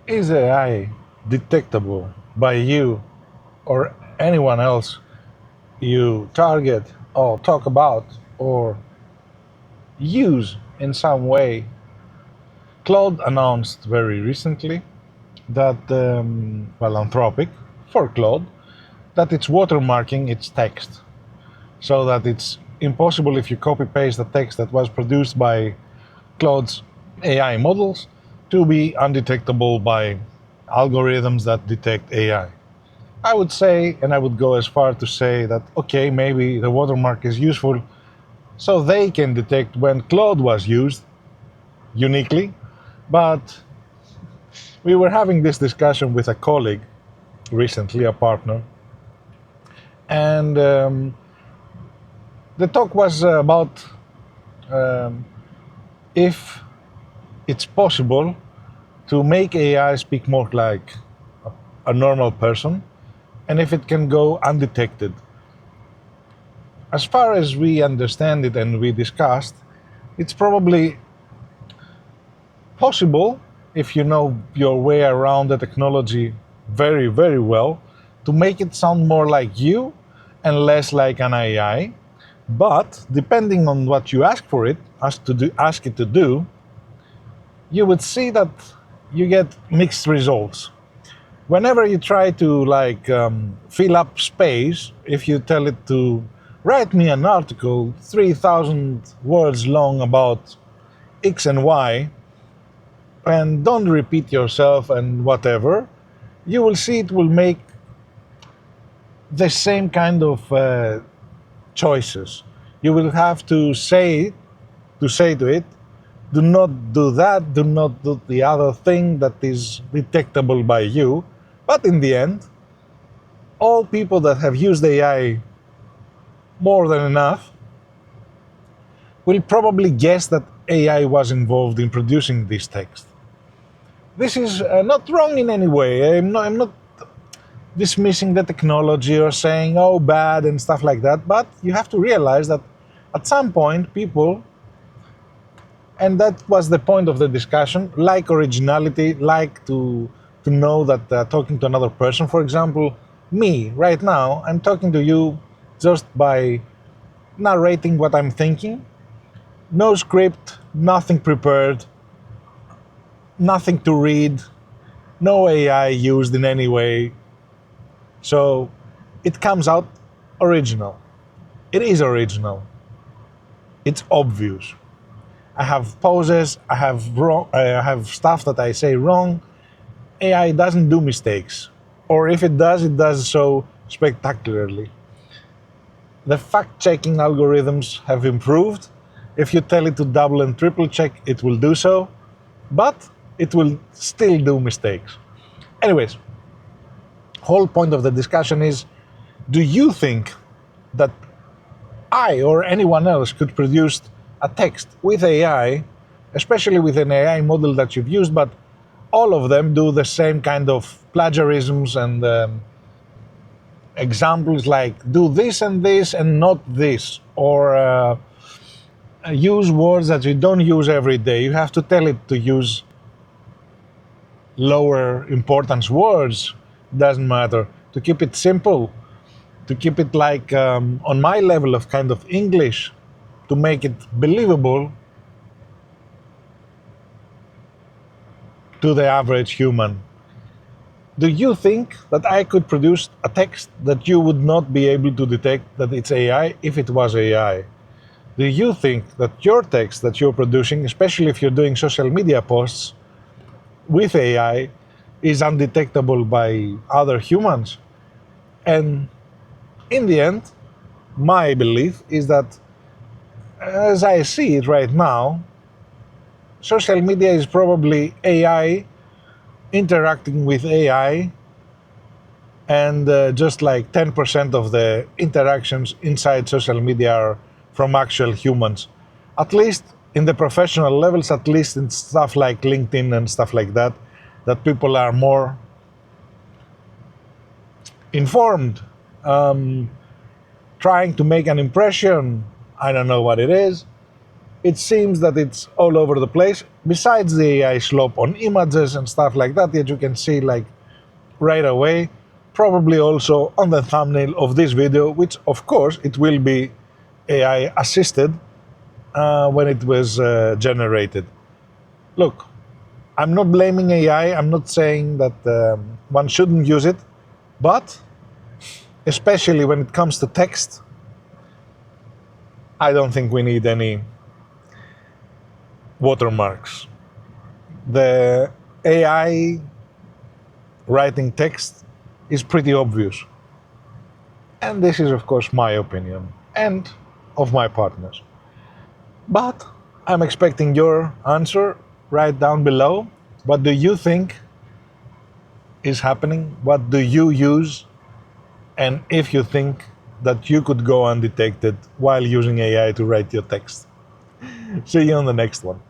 Is AI detectable by you or anyone else you target or talk about or use in some way? Claude announced very recently that, Anthropic, for Claude, that it's watermarking its text so that it's impossible if you copy paste the text that was produced by Claude's AI models to be undetectable by algorithms that detect AI. I would say, and I would go as far to say that, okay, maybe the watermark is useful so they can detect when Claude was used uniquely, but we were having this discussion with a colleague recently, a partner, and the talk was about um, if it's possible to make AI speak more like a normal person, and if it can go undetected. As far as we understand it and we discussed, it's probably possible, if you know your way around the technology very, very well, to make it sound more like you and less like an AI. But depending on what you ask for it, ask it to do, you would see that you get mixed results. Whenever you try to fill up space, if you tell it to write me an article 3,000 words long about X and Y, and don't repeat yourself and whatever, you will see it will make the same kind of choices. You will have to say to it, do not do that, do not do the other thing that is detectable by you. But in the end, all people that have used AI more than enough will probably guess that AI was involved in producing this text. This is not wrong in any way. I'm not dismissing the technology or saying, oh, bad and stuff like that, but you have to realize that at some point, people, and that was the point of the discussion, like originality, like to know that talking to another person, for example, me, right now, I'm talking to you just by narrating what I'm thinking. No script, nothing prepared, nothing to read, no AI used in any way. So it comes out original. It is original. It's obvious. I have pauses, I have stuff that I say wrong. AI doesn't do mistakes. Or if it does so spectacularly. The fact-checking algorithms have improved. If you tell it to double and triple check, it will do so, but it will still do mistakes. Anyways, whole point of the discussion is, do you think that I or anyone else could produce a text with AI, especially with an AI model that you've used, but all of them do the same kind of plagiarisms and examples like do this and not this, or use words that you don't use every day. You have to tell it to use lower importance words, doesn't matter. To keep it simple, to keep it like on my level of kind of English, to make it believable to the average human. Do you think that I could produce a text that you would not be able to detect that it's AI if it was AI? Do you think that your text that you're producing, especially if you're doing social media posts with AI, is undetectable by other humans? And in the end, my belief is that, as I see it right now, social media is probably AI interacting with AI, and just like 10% of the interactions inside social media are from actual humans. At least in the professional levels, at least in stuff like LinkedIn and stuff like that, that people are more informed, trying to make an impression. I don't know what it is. it seems that it's all over the place. Besides the AI Slop on images and stuff like that you can see like right away, probably also on the thumbnail of this video, which of course it will be AI assisted when it was generated. Look, I'm not blaming AI, I'm not saying that one shouldn't use it, but especially when it comes to text, I don't think we need any watermarks. The AI writing text is pretty obvious. And this is, of course, my opinion and of my partners. But I'm expecting your answer right down below. What do you think is happening? What do you use? And if you think that you could go undetected while using AI to write your text. See you on the next one.